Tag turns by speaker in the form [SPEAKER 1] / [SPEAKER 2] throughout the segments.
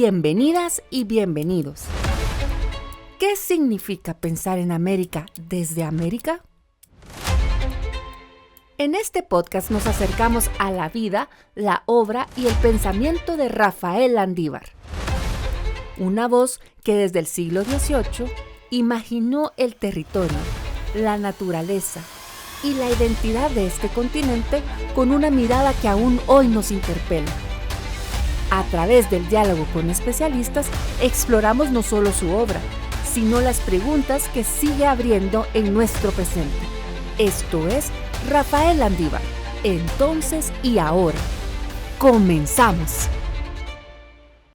[SPEAKER 1] Bienvenidas y bienvenidos. ¿Qué significa pensar en América desde América? En este podcast nos acercamos a la vida, la obra y el pensamiento de Rafael Landívar, una voz que desde el siglo XVIII imaginó el territorio, la naturaleza y la identidad de este continente con una mirada que aún hoy nos interpela. A través del diálogo con especialistas, exploramos no solo su obra, sino las preguntas que sigue abriendo en nuestro presente. Esto es Rafael Landívar, entonces y ahora. ¡Comenzamos!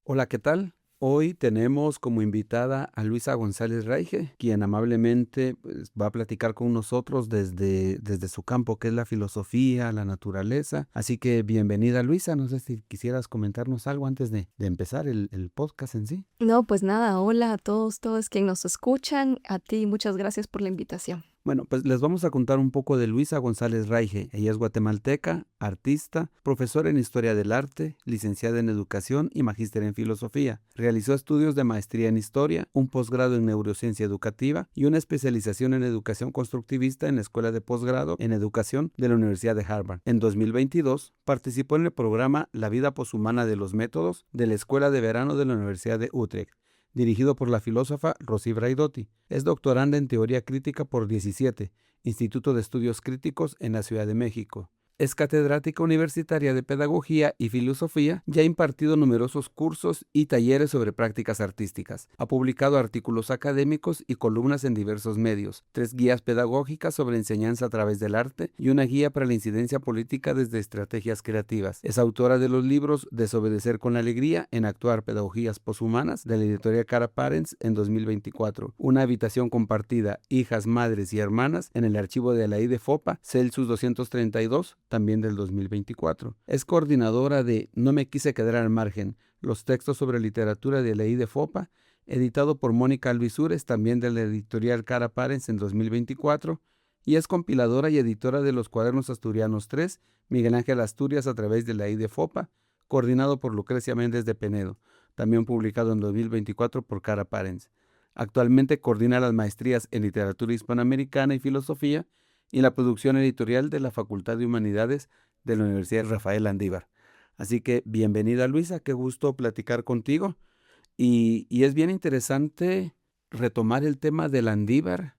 [SPEAKER 2] Hola, ¿qué tal? Hoy tenemos como invitada a Luisa González Raige, quien amablemente va a platicar con nosotros desde su campo, que es la filosofía, la naturaleza. Así que bienvenida, Luisa. No sé si quisieras comentarnos algo antes de empezar el podcast en sí.
[SPEAKER 3] No, pues nada, hola a todos quienes nos escuchan. A ti, muchas gracias por la invitación.
[SPEAKER 2] Bueno, pues les vamos a contar un poco de Luisa González Raige. Ella es guatemalteca, artista, profesora en Historia del Arte, licenciada en Educación y magíster en Filosofía. Realizó estudios de maestría en Historia, un posgrado en Neurociencia Educativa y una especialización en Educación Constructivista en la Escuela de Posgrado en Educación de la Universidad de Harvard. En 2022, participó en el programa La vida poshumana de los métodos de la Escuela de Verano de la Universidad de Utrecht, dirigido por la filósofa Rosy Braidotti. Es doctoranda en Teoría Crítica por 17, Instituto de Estudios Críticos en la Ciudad de México. Es catedrática universitaria de Pedagogía y Filosofía y ha impartido numerosos cursos y talleres sobre prácticas artísticas. Ha publicado artículos académicos y columnas en diversos medios, 3 guías pedagógicas sobre enseñanza a través del arte y una guía para la incidencia política desde estrategias creativas. Es autora de los libros Desobedecer con alegría en Actuar Pedagogías Poshumanas de la editorial Cara Parents en 2024. Una habitación compartida, hijas, madres y hermanas en el archivo de la IDFOPA, Celsius 232, también del 2024. Es coordinadora de No me quise quedar al margen, los textos sobre literatura de la IDFOPA, editado por Mónica Alvisures, también de la editorial Cara Parents en 2024, y es compiladora y editora de los Cuadernos Asturianos 3, Miguel Ángel Asturias a través de la IDFOPA, coordinado por Lucrecia Méndez de Penedo, también publicado en 2024 por Cara Parents. Actualmente coordina las maestrías en Literatura Hispanoamericana y Filosofía y la producción editorial de la Facultad de Humanidades de la Universidad Rafael Landívar. Así que bienvenida, Luisa, qué gusto platicar contigo. Y es bien interesante retomar el tema de Landívar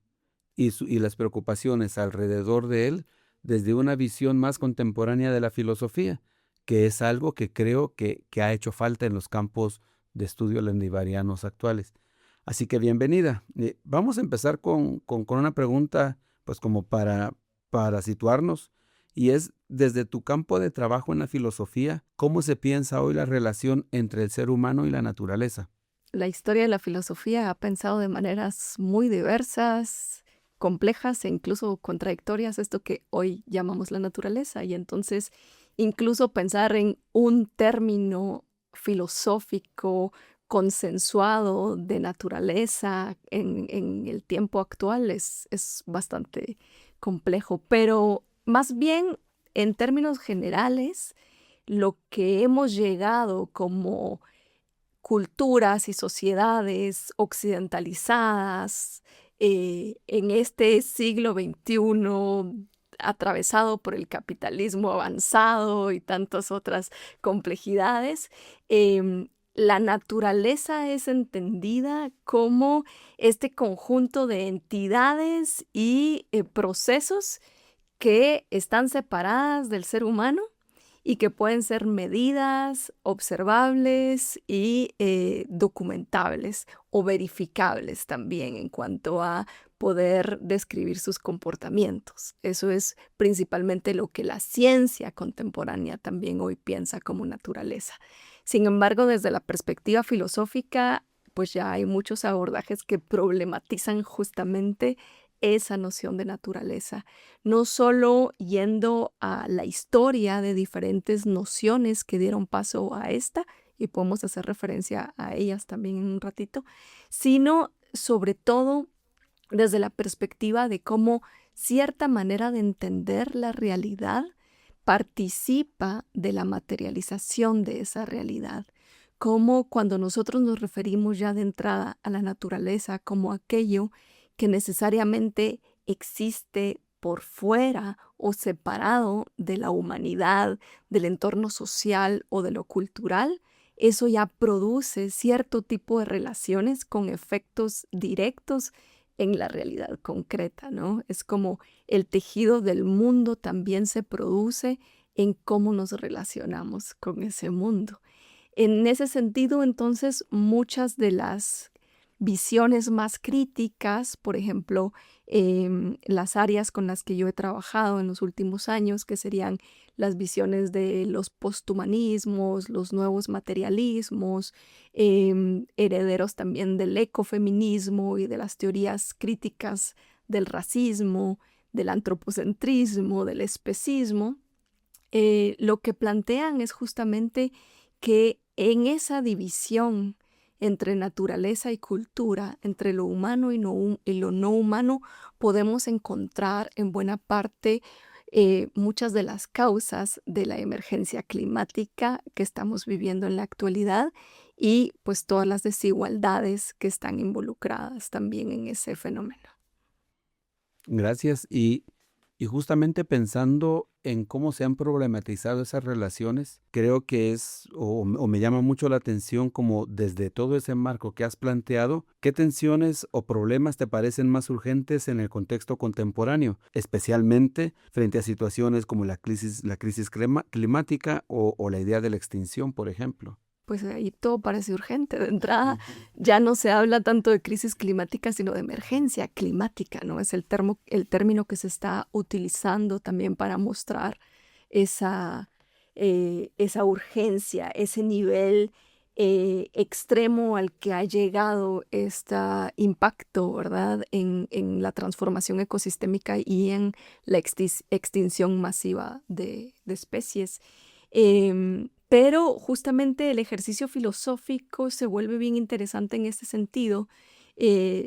[SPEAKER 2] y las preocupaciones alrededor de él desde una visión más contemporánea de la filosofía, que es algo que creo que ha hecho falta en los campos de estudio landivarianos actuales. Así que bienvenida. Vamos a empezar con una pregunta, pues como para situarnos, y es, desde tu campo de trabajo en la filosofía, ¿cómo se piensa hoy la relación entre el ser humano y la naturaleza?
[SPEAKER 3] La historia de la filosofía ha pensado de maneras muy diversas, complejas e incluso contradictorias esto que hoy llamamos la naturaleza. Y entonces, incluso pensar en un término filosófico consensuado de naturaleza en el tiempo actual es bastante complejo. Pero más bien, en términos generales, lo que hemos llegado como culturas y sociedades occidentalizadas en este siglo XXI, atravesado por el capitalismo avanzado y tantas otras complejidades, la naturaleza es entendida como este conjunto de entidades y procesos que están separadas del ser humano y que pueden ser medidas, observables y documentables o verificables también en cuanto a poder describir sus comportamientos. Eso es principalmente lo que la ciencia contemporánea también hoy piensa como naturaleza. Sin embargo, desde la perspectiva filosófica, pues ya hay muchos abordajes que problematizan justamente esa noción de naturaleza, no solo yendo a la historia de diferentes nociones que dieron paso a esta, y podemos hacer referencia a ellas también en un ratito, sino sobre todo desde la perspectiva de cómo cierta manera de entender la realidad participa de la materialización de esa realidad, cómo cuando nosotros nos referimos ya de entrada a la naturaleza como aquello que necesariamente existe por fuera o separado de la humanidad, del entorno social o de lo cultural, eso ya produce cierto tipo de relaciones con efectos directos en la realidad concreta, ¿no? Es como el tejido del mundo también se produce en cómo nos relacionamos con ese mundo. En ese sentido, entonces, muchas de las visiones más críticas, por ejemplo, las áreas con las que yo he trabajado en los últimos años, que serían las visiones de los posthumanismos, los nuevos materialismos, herederos también del ecofeminismo y de las teorías críticas del racismo, del antropocentrismo, del especismo, lo que plantean es justamente que en esa división entre naturaleza y cultura, entre lo humano y lo no humano, podemos encontrar en buena parte muchas de las causas de la emergencia climática que estamos viviendo en la actualidad y pues todas las desigualdades que están involucradas también en ese fenómeno.
[SPEAKER 2] Gracias. Y justamente pensando en cómo se han problematizado esas relaciones, creo que o me llama mucho la atención como desde todo ese marco que has planteado, ¿qué tensiones o problemas te parecen más urgentes en el contexto contemporáneo, especialmente frente a situaciones como la crisis climática o la idea de la extinción, por ejemplo?
[SPEAKER 3] Pues ahí todo parece urgente. De entrada, ya no se habla tanto de crisis climática, sino de emergencia climática, ¿no? Es el término que se está utilizando también para mostrar esa urgencia, ese nivel extremo al que ha llegado este impacto, ¿verdad? En la transformación ecosistémica y en la extinción masiva de especies. Pero justamente el ejercicio filosófico se vuelve bien interesante en este sentido,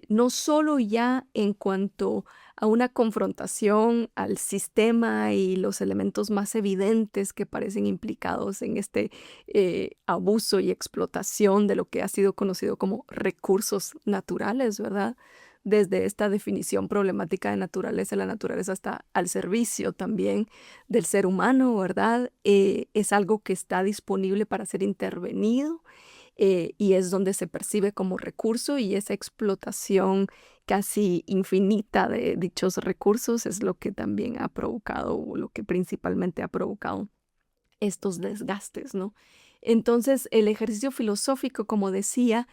[SPEAKER 3] no solo ya en cuanto a una confrontación al sistema y los elementos más evidentes que parecen implicados en este abuso y explotación de lo que ha sido conocido como recursos naturales, ¿verdad? Desde esta definición problemática de naturaleza, la naturaleza está al servicio también del ser humano, ¿verdad? Es algo que está disponible para ser intervenido y es donde se percibe como recurso, y esa explotación casi infinita de dichos recursos es lo que también ha provocado, o lo que principalmente ha provocado estos desgastes, ¿no? Entonces, el ejercicio filosófico, como decía,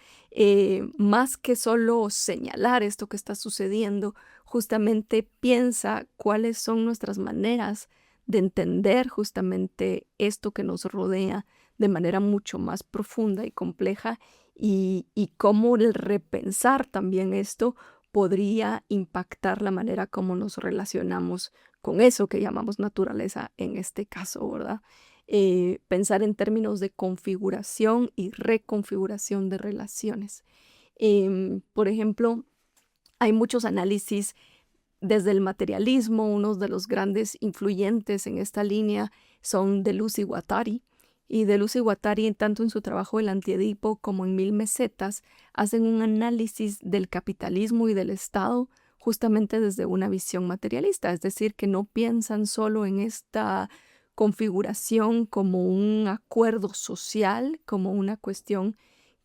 [SPEAKER 3] más que solo señalar esto que está sucediendo, justamente piensa cuáles son nuestras maneras de entender justamente esto que nos rodea de manera mucho más profunda y compleja, y cómo el repensar también esto podría impactar la manera como nos relacionamos con eso que llamamos naturaleza en este caso, ¿verdad? Pensar en términos de configuración y reconfiguración de relaciones. Por ejemplo, hay muchos análisis desde el materialismo. Uno de los grandes influyentes en esta línea son Deleuze y Guattari. Y Deleuze y Guattari, tanto en su trabajo El Antiedipo como en Mil Mesetas, hacen un análisis del capitalismo y del Estado justamente desde una visión materialista, es decir, que no piensan solo en esta configuración como un acuerdo social, como una cuestión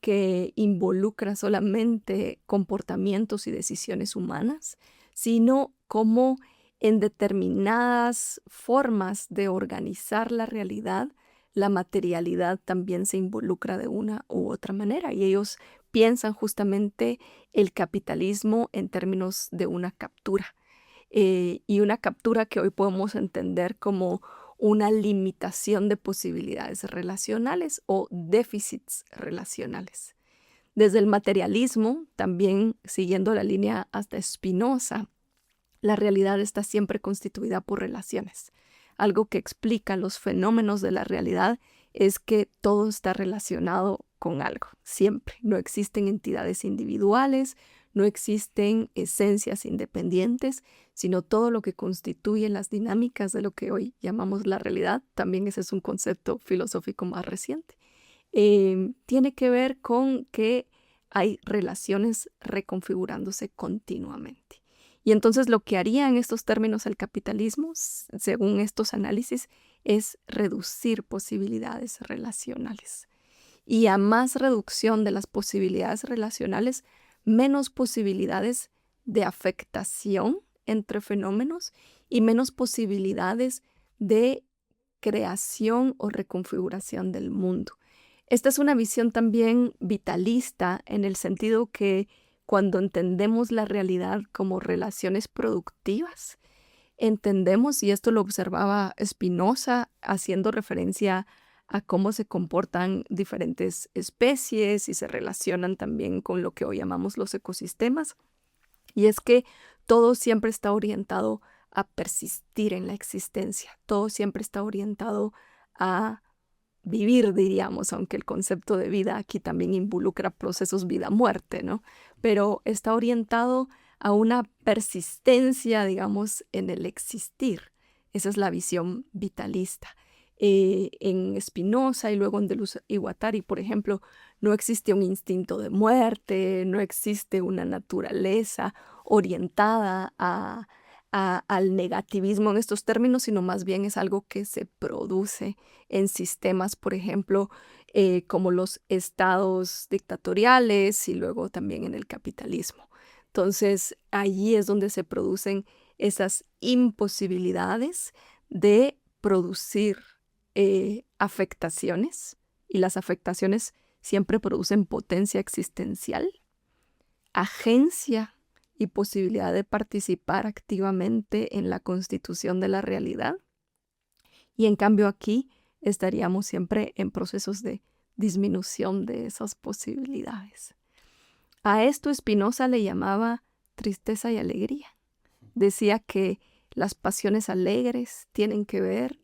[SPEAKER 3] que involucra solamente comportamientos y decisiones humanas, sino como en determinadas formas de organizar la realidad, la materialidad también se involucra de una u otra manera, y ellos piensan justamente el capitalismo en términos de una captura, y una captura que hoy podemos entender como una limitación de posibilidades relacionales o déficits relacionales. Desde el materialismo, también siguiendo la línea hasta Spinoza, la realidad está siempre constituida por relaciones. Algo que explica los fenómenos de la realidad es que todo está relacionado con algo, siempre. No existen entidades individuales, no existen esencias independientes, sino todo lo que constituye las dinámicas de lo que hoy llamamos la realidad. También ese es un concepto filosófico más reciente. tiene que ver con que hay relaciones reconfigurándose continuamente. Y entonces lo que haría en estos términos el capitalismo, según estos análisis, es reducir posibilidades relacionales. Y a más reducción de las posibilidades relacionales, menos posibilidades de afectación entre fenómenos y menos posibilidades de creación o reconfiguración del mundo. Esta es una visión también vitalista en el sentido que cuando entendemos la realidad como relaciones productivas, entendemos, y esto lo observaba Spinoza haciendo referencia a cómo se comportan diferentes especies y se relacionan también con lo que hoy llamamos los ecosistemas, y es que todo siempre está orientado a persistir en la existencia, todo siempre está orientado a vivir, diríamos, aunque el concepto de vida aquí también involucra procesos vida-muerte, ¿no? Pero está orientado a una persistencia, digamos, en el existir. Esa es la visión vitalista. En Spinoza y luego en Deleuze y Guattari, por ejemplo, no existe un instinto de muerte, no existe una naturaleza orientada al negativismo en estos términos, sino más bien es algo que se produce en sistemas, por ejemplo, como los estados dictatoriales y luego también en el capitalismo. Entonces, allí es donde se producen esas imposibilidades de producir afectaciones, y las afectaciones siempre producen potencia existencial, agencia y posibilidad de participar activamente en la constitución de la realidad. Y en cambio aquí estaríamos siempre en procesos de disminución de esas posibilidades. A esto Spinoza le llamaba tristeza y alegría. Decía que las pasiones alegres tienen que ver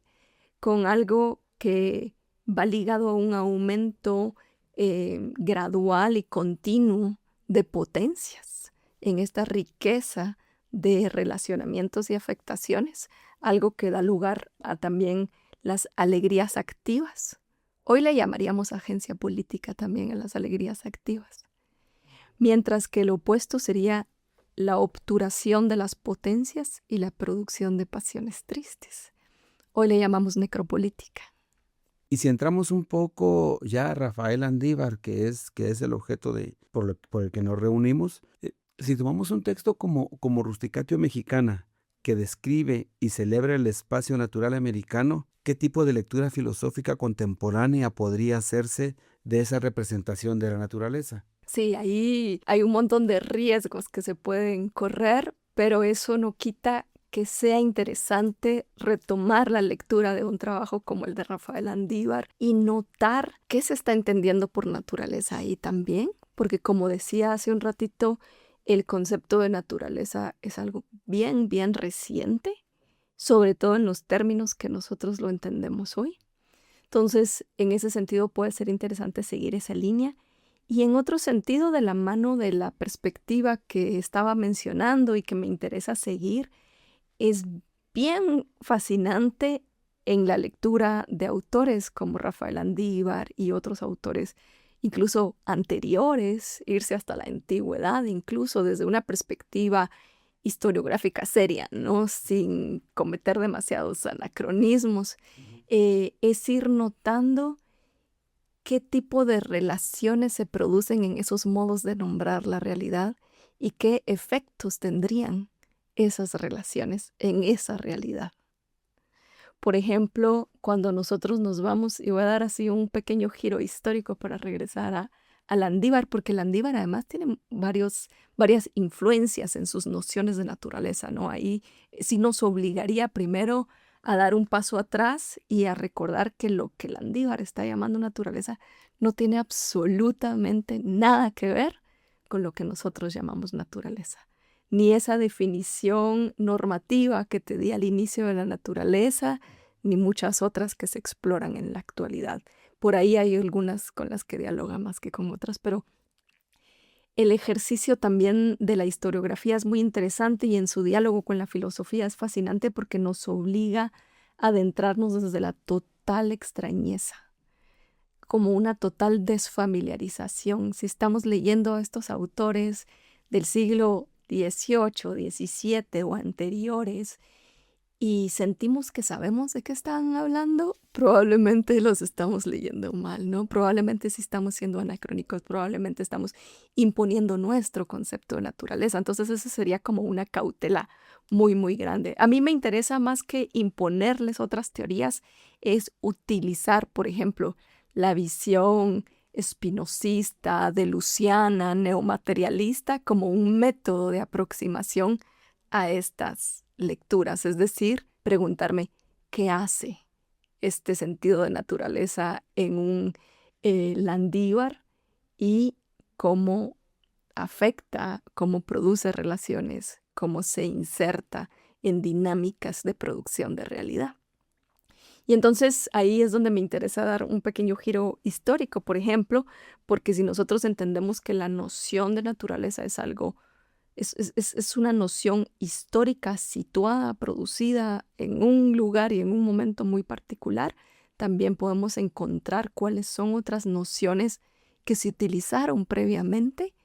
[SPEAKER 3] con algo que va ligado a un aumento gradual y continuo de potencias en esta riqueza de relacionamientos y afectaciones, algo que da lugar a también las alegrías activas. Hoy le llamaríamos agencia política también a las alegrías activas. Mientras que el opuesto sería la obturación de las potencias y la producción de pasiones tristes. Hoy le llamamos necropolítica.
[SPEAKER 2] Y si entramos un poco ya a Rafael Andívar, que es el objeto por el que nos reunimos, si tomamos un texto como Rusticatio Mexicana, que describe y celebra el espacio natural americano, ¿qué tipo de lectura filosófica contemporánea podría hacerse de esa representación de la naturaleza?
[SPEAKER 3] Sí, ahí hay un montón de riesgos que se pueden correr, pero eso no quita que sea interesante retomar la lectura de un trabajo como el de Rafael Andívar y notar qué se está entendiendo por naturaleza ahí también, porque como decía hace un ratito, el concepto de naturaleza es algo bien, bien reciente, sobre todo en los términos que nosotros lo entendemos hoy. Entonces, en ese sentido puede ser interesante seguir esa línea. Y en otro sentido, de la mano de la perspectiva que estaba mencionando y que me interesa seguir, es bien fascinante en la lectura de autores como Rafael Andívar y otros autores, incluso anteriores, irse hasta la antigüedad, incluso desde una perspectiva historiográfica seria, ¿no? Sin cometer demasiados anacronismos, es ir notando qué tipo de relaciones se producen en esos modos de nombrar la realidad y qué efectos tendrían esas relaciones en esa realidad. Por ejemplo, cuando nosotros nos vamos, y voy a dar así un pequeño giro histórico para regresar a Landívar, porque Landívar además tiene varias influencias en sus nociones de naturaleza, ¿no? Ahí sí nos obligaría primero a dar un paso atrás y a recordar que lo que Landívar está llamando naturaleza no tiene absolutamente nada que ver con lo que nosotros llamamos naturaleza. Ni esa definición normativa que te di al inicio de la naturaleza, ni muchas otras que se exploran en la actualidad. Por ahí hay algunas con las que dialoga más que con otras, pero el ejercicio también de la historiografía es muy interesante y en su diálogo con la filosofía es fascinante porque nos obliga a adentrarnos desde la total extrañeza. como una total desfamiliarización. Si estamos leyendo a estos autores del siglo XVIII, XVII o anteriores y sentimos que sabemos de qué están hablando, probablemente los estamos leyendo mal, ¿no? Probablemente sí estamos siendo anacrónicos, probablemente estamos imponiendo nuestro concepto de naturaleza. Entonces eso sería como una cautela muy, muy grande. A mí me interesa más que imponerles otras teorías, es utilizar, por ejemplo, la visión espinosista, delusiana, neomaterialista como un método de aproximación a estas lecturas. Es decir, preguntarme qué hace este sentido de naturaleza en un Landívar y cómo afecta, cómo produce relaciones, cómo se inserta en dinámicas de producción de realidad. Y entonces ahí es donde me interesa dar un pequeño giro histórico, por ejemplo, porque si nosotros entendemos que la noción de naturaleza es algo, es una noción histórica situada, producida en un lugar y en un momento muy particular, también podemos encontrar cuáles son otras nociones que se utilizaron previamente,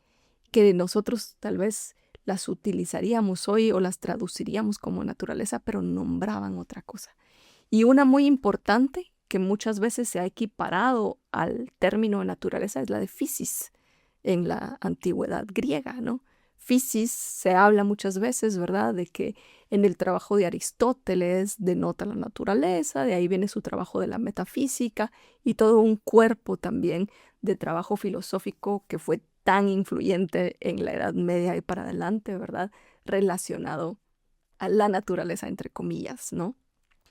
[SPEAKER 3] que nosotros tal vez las utilizaríamos hoy o las traduciríamos como naturaleza, pero nombraban otra cosa. Y una muy importante que muchas veces se ha equiparado al término de naturaleza es la de physis en la antigüedad griega, ¿no? Physis se habla muchas veces, ¿verdad?, de que en el trabajo de Aristóteles denota la naturaleza, de ahí viene su trabajo de la metafísica y todo un cuerpo también de trabajo filosófico que fue tan influyente en la Edad Media y para adelante, ¿verdad?, relacionado a la naturaleza, entre comillas, ¿no?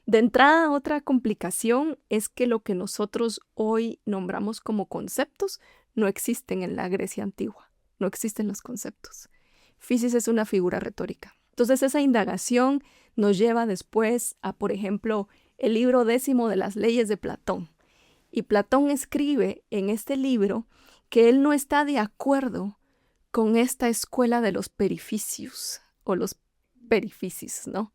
[SPEAKER 3] De entrada, otra complicación es que lo que nosotros hoy nombramos como conceptos no existen en la Grecia antigua, no existen los conceptos. Physis es una figura retórica. Entonces esa indagación nos lleva después a, por ejemplo, el libro 10 de las leyes de Platón. Y Platón escribe en este libro que él no está de acuerdo con esta escuela de los perificios o los perificis, ¿no?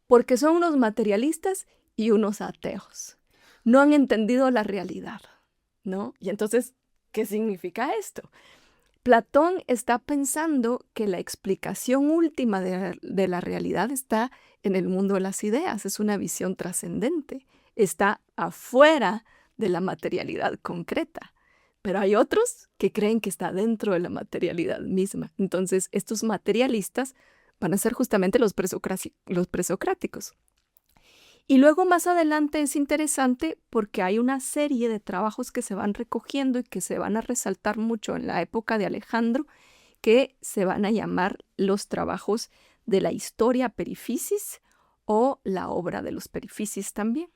[SPEAKER 3] Porque son unos materialistas y unos ateos. No han entendido la realidad, ¿no? Y entonces, ¿qué significa esto? Platón está pensando que la explicación última de la realidad está en el mundo de las ideas. Es una visión trascendente. Está afuera de la materialidad concreta. Pero hay otros que creen que está dentro de la materialidad misma. Entonces, estos materialistas van a ser justamente los presocráticos. Y luego más adelante es interesante porque hay una serie de trabajos que se van recogiendo y que se van a resaltar mucho en la época de Alejandro, que se van a llamar los trabajos de la historia perificis o la obra de los perificis también.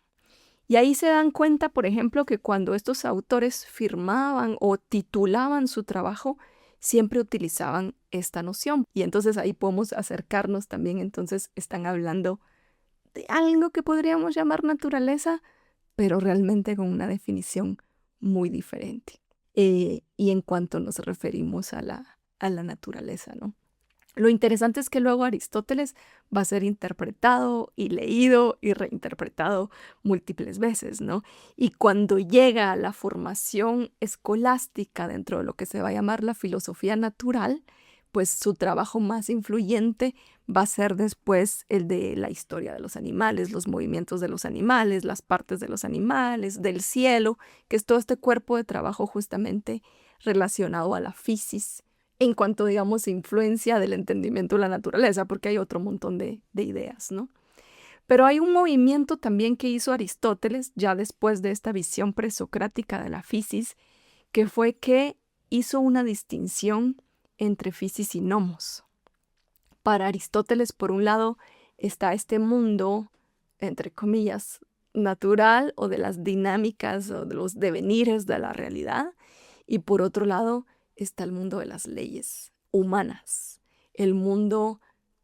[SPEAKER 3] Y ahí se dan cuenta, por ejemplo, que cuando estos autores firmaban o titulaban su trabajo, siempre utilizaban esta noción. Y entonces ahí podemos acercarnos también, entonces están hablando de algo que podríamos llamar naturaleza, pero realmente con una definición muy diferente. Y en cuanto nos referimos a la naturaleza, ¿no? Lo interesante es que luego Aristóteles va a ser interpretado y leído y reinterpretado múltiples veces, ¿no? Y cuando llega a la formación escolástica dentro de lo que se va a llamar la filosofía natural, pues su trabajo más influyente va a ser después el de la historia de los animales, los movimientos de los animales, las partes de los animales, del cielo, que es todo este cuerpo de trabajo justamente relacionado a la physis, en cuanto, digamos, influencia del entendimiento de la naturaleza, porque hay otro montón de ideas, ¿no? Pero hay un movimiento también que hizo Aristóteles, ya después de esta visión presocrática de la physis, que fue que hizo una distinción entre physis y nomos. Para Aristóteles, por un lado, está este mundo, entre comillas, natural o de las dinámicas o de los devenires de la realidad, y por otro lado está el mundo de las leyes humanas, el mundo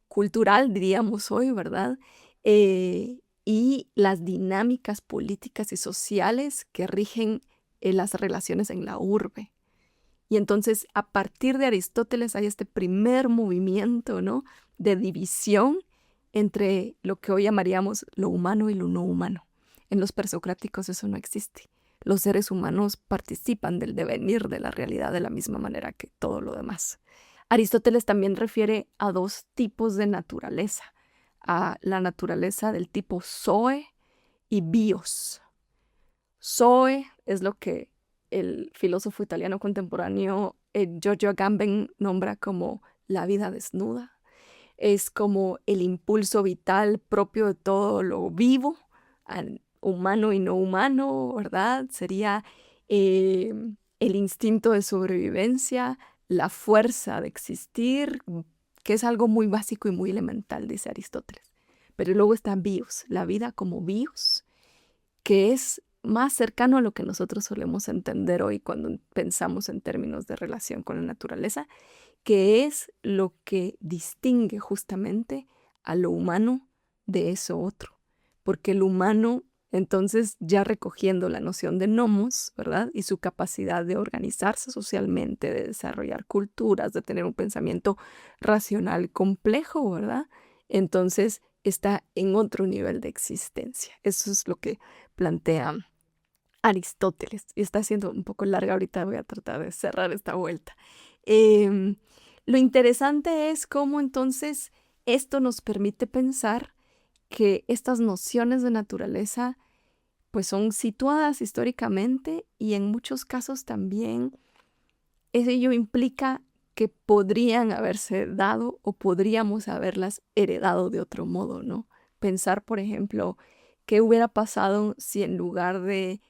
[SPEAKER 3] cultural, diríamos hoy, ¿verdad? Y las dinámicas políticas y sociales que rigen las relaciones en la urbe. Y entonces, a partir de Aristóteles hay este primer movimiento, ¿no?, de división entre lo que hoy llamaríamos lo humano y lo no humano. En los presocráticos eso no existe. los seres humanos participan del devenir de la realidad de la misma manera que todo lo demás. Aristóteles también refiere a 2 tipos de naturaleza, a la naturaleza del tipo zoe y bios. Zoe es lo que el filósofo italiano contemporáneo Giorgio Agamben nombra como la vida desnuda. Es como el impulso vital propio de todo lo vivo, humano y no humano, ¿verdad? Sería el instinto de sobrevivencia, la fuerza de existir, que es algo muy básico y muy elemental, dice Aristóteles. Pero luego está bios, la vida como bios, que es más cercano a lo que nosotros solemos entender hoy cuando pensamos en términos de relación con la naturaleza, que es lo que distingue justamente a lo humano de eso otro. Porque el humano, entonces, ya recogiendo la noción de nomos, ¿verdad? Y su capacidad de organizarse socialmente, de desarrollar culturas, de tener un pensamiento racional complejo, ¿verdad? Entonces, está en otro nivel de existencia. Eso es lo que plantea Aristóteles. Y está siendo un poco larga, ahorita voy a tratar de cerrar esta vuelta. Lo interesante es cómo entonces esto nos permite pensar que estas nociones de naturaleza pues son situadas históricamente y en muchos casos también ello implica que podrían haberse dado o podríamos haberlas heredado de otro modo, ¿no? Pensar, por ejemplo, qué hubiera pasado si en lugar de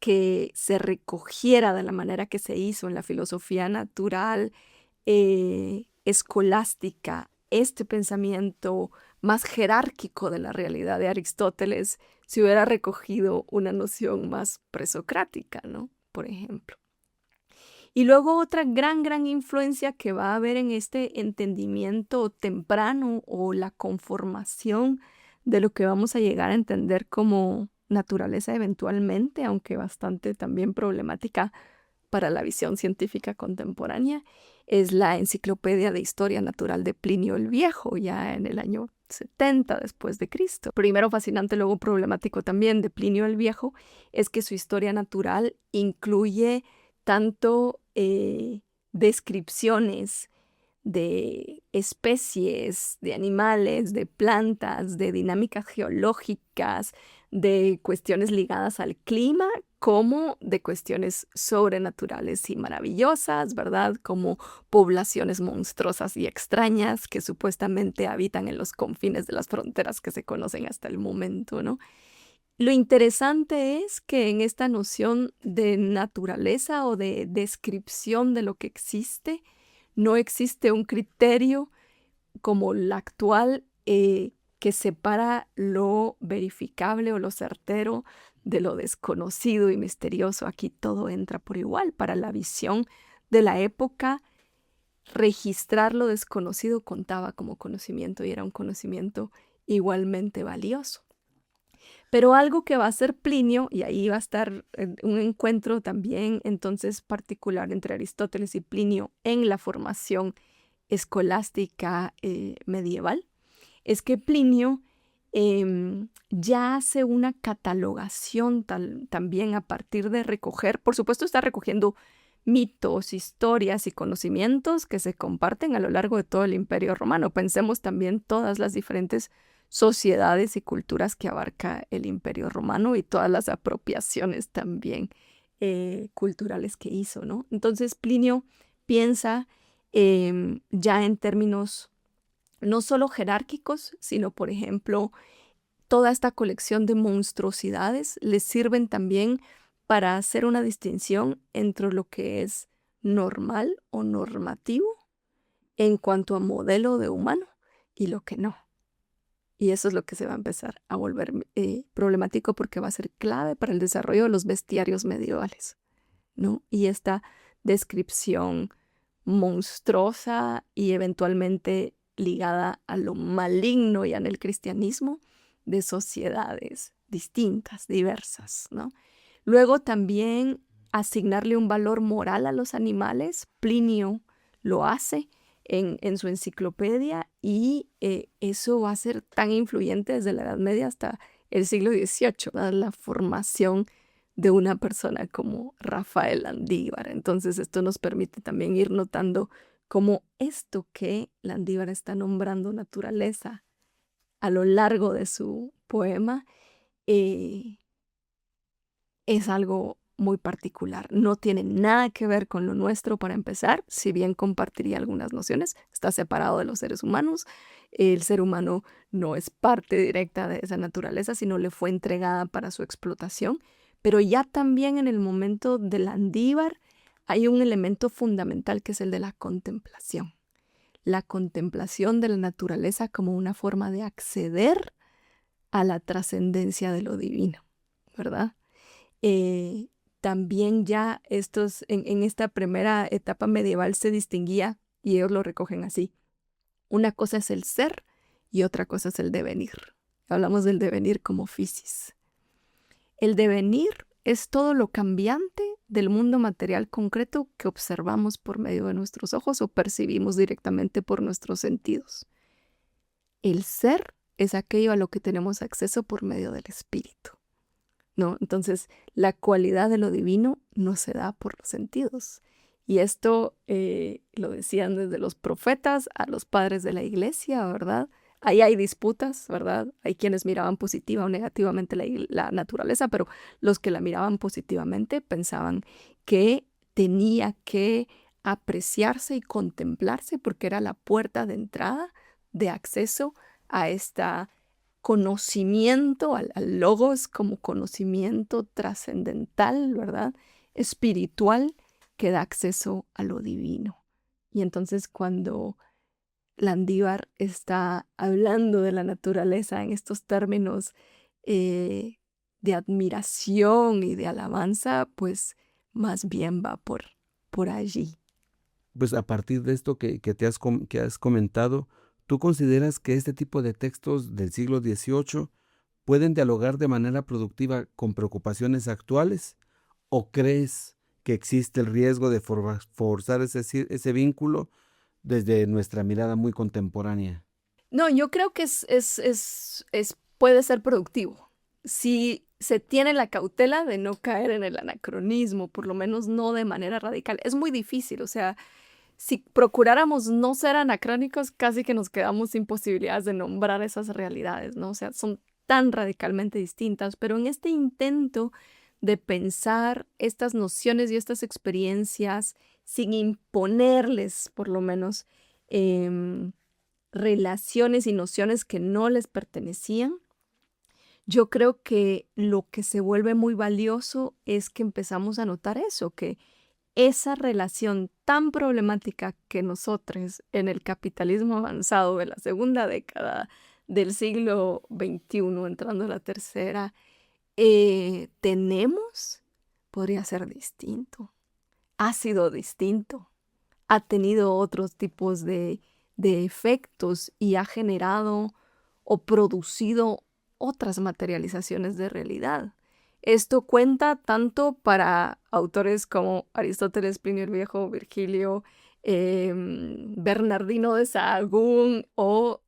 [SPEAKER 3] que se recogiera de la manera que se hizo en la filosofía natural, escolástica, este pensamiento más jerárquico de la realidad de Aristóteles, se hubiera recogido una noción más presocrática, ¿no? Por ejemplo. Y luego otra gran influencia que va a haber en este entendimiento temprano o la conformación de lo que vamos a llegar a entender como naturaleza eventualmente, aunque bastante también problemática para la visión científica contemporánea, es la Enciclopedia de Historia Natural de Plinio el Viejo, ya en el año 70 después de Cristo. Primero fascinante, luego problemático también de Plinio el Viejo, es que su historia natural incluye tanto descripciones de especies, de animales, de plantas, de dinámicas geológicas, de cuestiones ligadas al clima, como de cuestiones sobrenaturales y maravillosas, ¿verdad? Como poblaciones monstruosas y extrañas que supuestamente habitan en los confines de las fronteras que se conocen hasta el momento, ¿no? Lo interesante es que en esta noción de naturaleza o de descripción de lo que existe, no existe un criterio como el actual que separa lo verificable o lo certero de lo desconocido y misterioso. Aquí todo entra por igual. Para la visión de la época, registrar lo desconocido contaba como conocimiento y era un conocimiento igualmente valioso. Pero algo que va a hacer Plinio, y ahí va a estar un encuentro también entonces particular entre Aristóteles y Plinio en la formación escolástica medieval, es que Plinio ya hace una catalogación también a partir de recoger, por supuesto está recogiendo mitos, historias y conocimientos que se comparten a lo largo de todo el Imperio Romano. Pensemos también todas las diferentes sociedades y culturas que abarca el Imperio Romano y todas las apropiaciones también culturales que hizo, ¿no? Entonces Plinio piensa ya en términos no solo jerárquicos, sino, por ejemplo, toda esta colección de monstruosidades les sirven también para hacer una distinción entre lo que es normal o normativo en cuanto a modelo de humano y lo que no. Y eso es lo que se va a empezar a volver problemático porque va a ser clave para el desarrollo de los bestiarios medievales, ¿no? Y esta descripción monstruosa y eventualmente ligada a lo maligno ya en el cristianismo de sociedades distintas, diversas, ¿no? Luego también asignarle un valor moral a los animales. Plinio lo hace en su enciclopedia y eso va a ser tan influyente desde la Edad Media hasta el siglo XVIII, ¿verdad? La formación de una persona como Rafael Landívar. Entonces esto nos permite también ir notando cómo esto que Landívar está nombrando naturaleza a lo largo de su poema es algo muy particular. No tiene nada que ver con lo nuestro para empezar, si bien compartiría algunas nociones, está separado de los seres humanos. El ser humano no es parte directa de esa naturaleza, sino le fue entregada para su explotación. Pero ya también en el momento de Landívar hay un elemento fundamental que es el de la contemplación. La contemplación de la naturaleza como una forma de acceder a la trascendencia de lo divino, ¿verdad? También ya en esta primera etapa medieval se distinguía, y ellos lo recogen así, una cosa es el ser y otra cosa es el devenir. Hablamos del devenir como physis. El devenir es todo lo cambiante del mundo material concreto que observamos por medio de nuestros ojos o percibimos directamente por nuestros sentidos. El ser es aquello a lo que tenemos acceso por medio del espíritu, ¿no? Entonces, la cualidad de lo divino no se da por los sentidos. Y esto lo decían desde los profetas a los padres de la iglesia, ¿verdad? Ahí hay disputas, ¿verdad? Hay quienes miraban positiva o negativamente la naturaleza, pero los que la miraban positivamente pensaban que tenía que apreciarse y contemplarse porque era la puerta de entrada, de acceso a esta conocimiento, al logos como conocimiento trascendental, ¿verdad? Espiritual, que da acceso a lo divino. Y entonces cuando Landívar está hablando de la naturaleza en estos términos de admiración y de alabanza, pues más bien va por allí.
[SPEAKER 2] Pues a partir de esto que has comentado, ¿tú consideras que este tipo de textos del siglo XVIII pueden dialogar de manera productiva con preocupaciones actuales? ¿O crees que existe el riesgo de forzar ese vínculo desde nuestra mirada muy contemporánea?
[SPEAKER 3] No, yo creo que puede ser productivo. Si se tiene la cautela de no caer en el anacronismo, por lo menos no de manera radical. Es muy difícil, o sea, si procuráramos no ser anacrónicos, casi que nos quedamos sin posibilidades de nombrar esas realidades, ¿no? O sea, son tan radicalmente distintas, pero en este intento de pensar estas nociones y estas experiencias sin imponerles, por lo menos, relaciones y nociones que no les pertenecían, yo creo que lo que se vuelve muy valioso es que empezamos a notar eso, que esa relación tan problemática que nosotros en el capitalismo avanzado de la segunda década del siglo XXI, entrando a la tercera, tenemos, podría ser distinto. Ha sido distinto. Ha tenido otros tipos de efectos y ha generado o producido otras materializaciones de realidad. Esto cuenta tanto para autores como Aristóteles, Plinio el Viejo, Virgilio, Bernardino de Sahagún o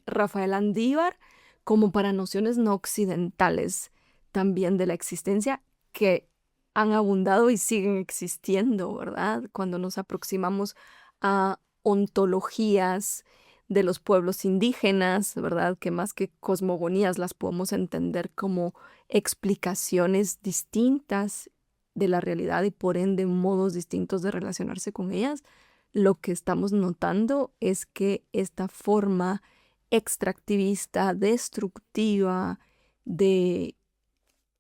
[SPEAKER 3] Rafael Landívar, como para nociones no occidentales también de la existencia que han abundado y siguen existiendo, ¿verdad? Cuando nos aproximamos a ontologías de los pueblos indígenas, ¿verdad? Que más que cosmogonías las podemos entender como explicaciones distintas de la realidad y por ende modos distintos de relacionarse con ellas. Lo que estamos notando es que esta forma extractivista, destructiva de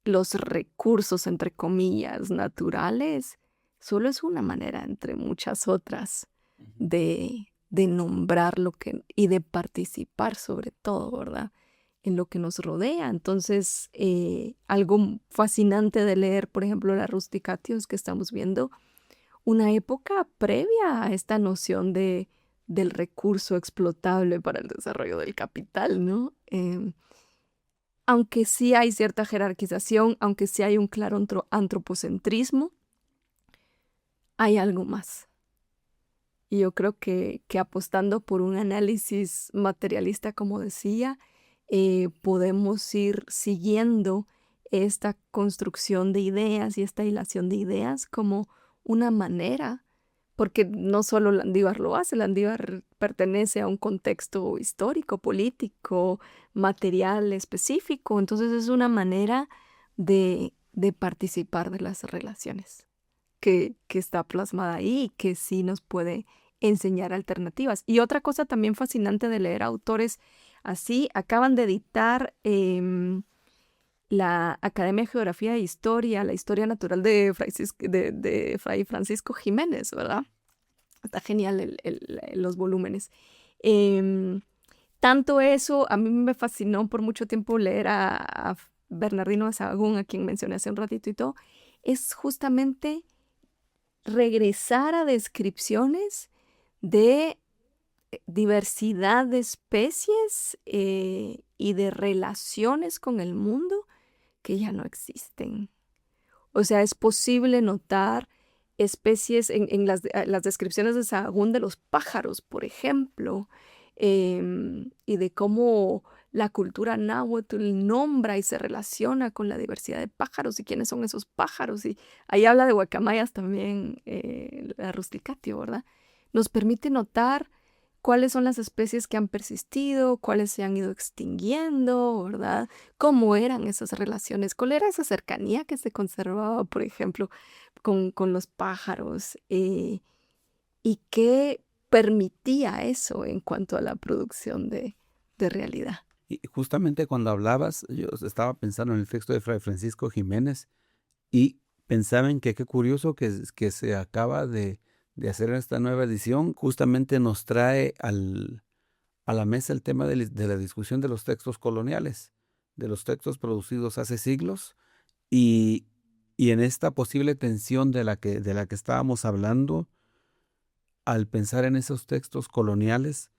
[SPEAKER 3] los recursos, entre comillas, naturales, solo es una manera entre muchas otras de nombrar lo que y de participar sobre todo, ¿verdad? En lo que nos rodea. Entonces, algo fascinante de leer, por ejemplo, la Rusticatio es que estamos viendo una época previa a esta noción del recurso explotable para el desarrollo del capital, ¿no? Aunque sí hay cierta jerarquización, aunque sí hay un claro antropocentrismo, hay algo más. Y yo creo que apostando por un análisis materialista, como decía, podemos ir siguiendo esta construcción de ideas y esta hilación de ideas como una manera, porque no solo Landívar lo hace, Landívar pertenece a un contexto histórico, político, material específico, entonces es una manera de participar de las relaciones que está plasmada ahí y que sí nos puede enseñar alternativas. Y otra cosa también fascinante de leer autores así, acaban de editar la Academia de Geografía e Historia, la Historia Natural de Fray Francisco Jiménez, ¿verdad? Está genial los volúmenes. Tanto eso, a mí me fascinó por mucho tiempo leer a Bernardino de Sahagún, a quien mencioné hace un ratito y todo, es justamente regresar a descripciones de diversidad de especies y de relaciones con el mundo que ya no existen. O sea, es posible notar especies en las descripciones de Sahagún de los pájaros, por ejemplo, y de cómo la cultura náhuatl nombra y se relaciona con la diversidad de pájaros y quiénes son esos pájaros. Y ahí habla de guacamayas también, la rusticatio, ¿verdad? Nos permite notar cuáles son las especies que han persistido, cuáles se han ido extinguiendo, ¿verdad? Cómo eran esas relaciones, cuál era esa cercanía que se conservaba, por ejemplo, con los pájaros, y qué permitía eso en cuanto a la producción de realidad.
[SPEAKER 2] Y justamente cuando hablabas, yo estaba pensando en el texto de Fray Francisco Jiménez y pensaba en que qué curioso que se acaba de hacer esta nueva edición. Justamente nos trae a la mesa el tema de la discusión de los textos coloniales, de los textos producidos hace siglos y en esta posible tensión de la que estábamos hablando, al pensar en esos textos coloniales,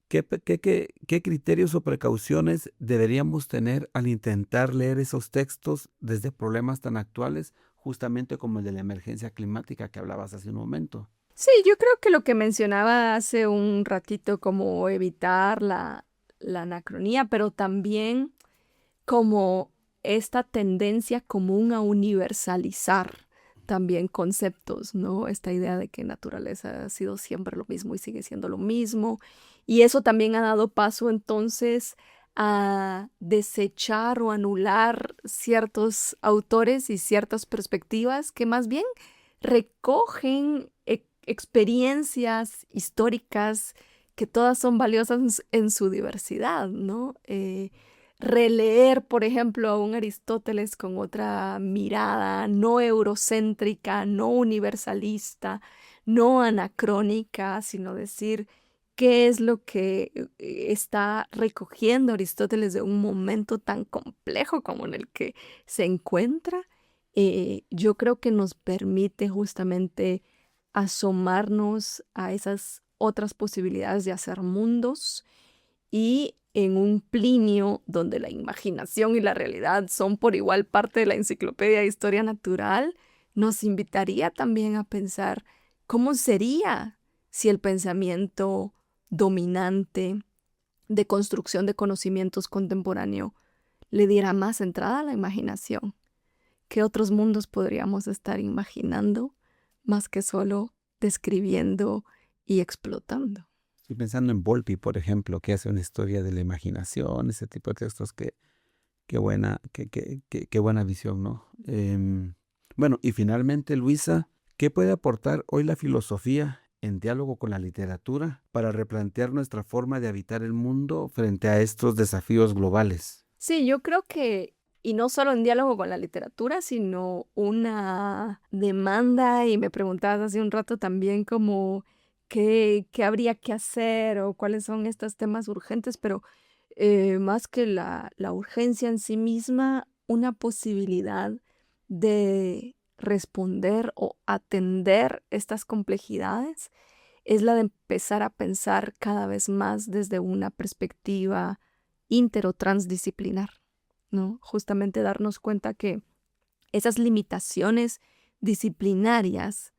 [SPEAKER 2] ¿qué criterios o precauciones deberíamos tener al intentar leer esos textos desde problemas tan actuales, justamente como el de la emergencia climática que hablabas hace un momento?
[SPEAKER 3] Sí, yo creo que lo que mencionaba hace un ratito, como evitar la anacronía, pero también como esta tendencia común a universalizar también conceptos, ¿no? Esta idea de que naturaleza ha sido siempre lo mismo y sigue siendo lo mismo. Y eso también ha dado paso entonces a desechar o anular ciertos autores y ciertas perspectivas que más bien recogen experiencias históricas que todas son valiosas en su diversidad, ¿no? Releer, por ejemplo, a un Aristóteles con otra mirada, no eurocéntrica, no universalista, no anacrónica, sino decir qué es lo que está recogiendo Aristóteles de un momento tan complejo como en el que se encuentra. Yo creo que nos permite justamente asomarnos a esas otras posibilidades de hacer mundos, y en un Plinio donde la imaginación y la realidad son por igual parte de la enciclopedia de historia natural, nos invitaría también a pensar cómo sería si el pensamiento dominante de construcción de conocimientos contemporáneo le diera más entrada a la imaginación. ¿Qué otros mundos podríamos estar imaginando más que solo describiendo y explotando?
[SPEAKER 2] Estoy pensando en Volpi, por ejemplo, que hace una historia de la imaginación, ese tipo de textos. Qué buena visión, ¿no? Bueno, y finalmente, Luisa, ¿qué puede aportar hoy la filosofía en diálogo con la literatura para replantear nuestra forma de habitar el mundo frente a estos desafíos globales?
[SPEAKER 3] Sí, yo creo que, y no solo en diálogo con la literatura, sino una demanda, y me preguntabas hace un rato también como qué habría que hacer o cuáles son estos temas urgentes, pero más que la urgencia en sí misma, una posibilidad de responder o atender estas complejidades es la de empezar a pensar cada vez más desde una perspectiva intero-transdisciplinar, ¿no? Justamente darnos cuenta que esas limitaciones disciplinarias,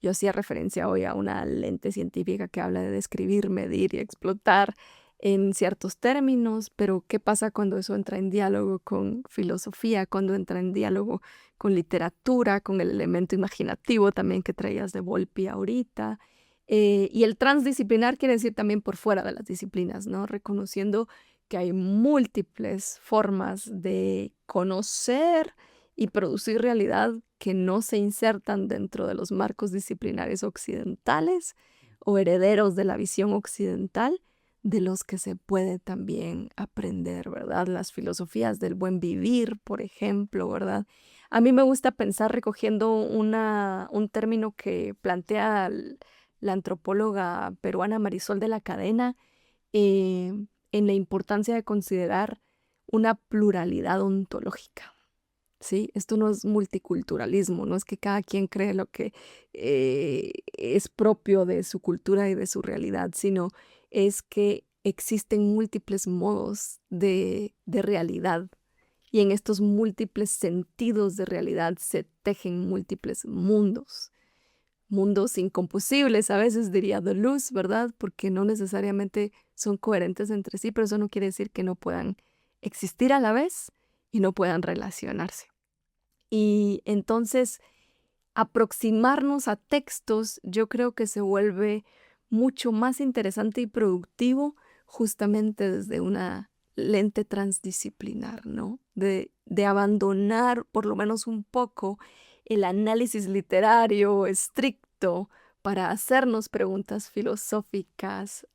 [SPEAKER 3] yo hacía referencia hoy a una lente científica que habla de describir, medir y explotar, en ciertos términos, pero ¿qué pasa cuando eso entra en diálogo con filosofía, cuando entra en diálogo con literatura, con el elemento imaginativo también que traías de Volpi ahorita? Y el transdisciplinar quiere decir también por fuera de las disciplinas, ¿no? Reconociendo que hay múltiples formas de conocer y producir realidad que no se insertan dentro de los marcos disciplinares occidentales o herederos de la visión occidental, de los que se puede también aprender, ¿verdad? Las filosofías del buen vivir, por ejemplo, ¿verdad? A mí me gusta pensar recogiendo un término que plantea la antropóloga peruana Marisol de la Cadena, en la importancia de considerar una pluralidad ontológica. ¿Sí? Esto no es multiculturalismo, no es que cada quien cree lo que es propio de su cultura y de su realidad, sino es que existen múltiples modos de realidad, y en estos múltiples sentidos de realidad se tejen múltiples mundos incomposibles, a veces diría Deleuze, ¿verdad? Porque no necesariamente son coherentes entre sí, pero eso no quiere decir que no puedan existir a la vez y no puedan relacionarse. Y entonces, aproximarnos a textos, yo creo que se vuelve mucho más interesante y productivo justamente desde una lente transdisciplinar, ¿no? De abandonar por lo menos un poco el análisis literario estricto para hacernos preguntas filosóficas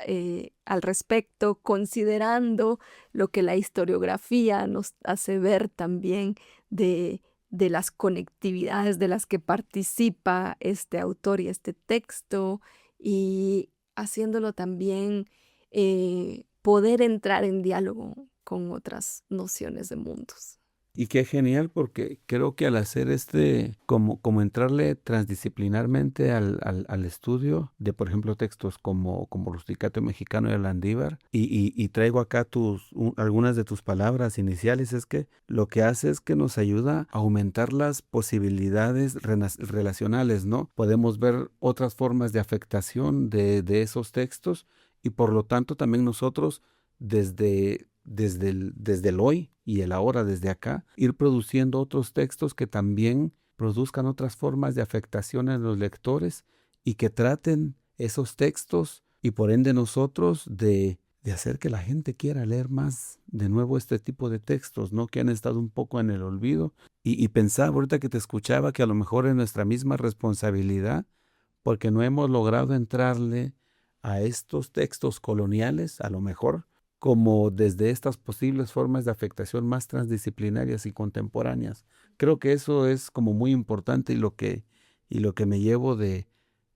[SPEAKER 3] al respecto, considerando lo que la historiografía nos hace ver también de las conectividades de las que participa este autor y este texto, y haciéndolo también poder entrar en diálogo con otras nociones de mundos.
[SPEAKER 2] Y qué genial, porque creo que al hacer como entrarle transdisciplinarmente al estudio de, por ejemplo, textos como Rusticato Mexicano de Landívar, y traigo acá algunas de tus palabras iniciales, es que lo que hace es que nos ayuda a aumentar las posibilidades relacionales, ¿no? Podemos ver otras formas de afectación de esos textos, y por lo tanto también nosotros desde el hoy y el ahora, desde acá, ir produciendo otros textos que también produzcan otras formas de afectación en los lectores y que traten esos textos, y por ende nosotros de hacer que la gente quiera leer más de nuevo este tipo de textos, ¿no? Que han estado un poco en el olvido. Y pensaba ahorita que te escuchaba que a lo mejor es nuestra misma responsabilidad, porque no hemos logrado entrarle a estos textos coloniales, a lo mejor, como desde estas posibles formas de afectación más transdisciplinarias y contemporáneas. Creo que eso es como muy importante y lo que me llevo de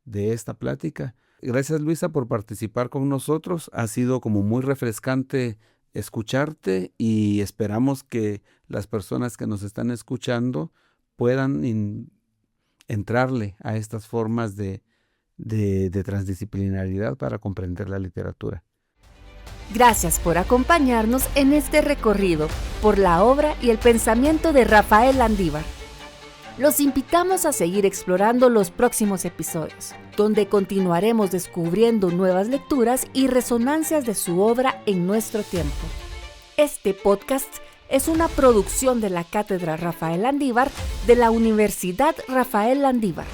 [SPEAKER 2] esta plática. Gracias, Luisa, por participar con nosotros. Ha sido como muy refrescante escucharte, y esperamos que las personas que nos están escuchando puedan entrarle a estas formas de transdisciplinaridad para comprender la literatura.
[SPEAKER 1] Gracias por acompañarnos en este recorrido por la obra y el pensamiento de Rafael Landívar. Los invitamos a seguir explorando los próximos episodios, donde continuaremos descubriendo nuevas lecturas y resonancias de su obra en nuestro tiempo. Este podcast es una producción de la Cátedra Rafael Landívar de la Universidad Rafael Landívar.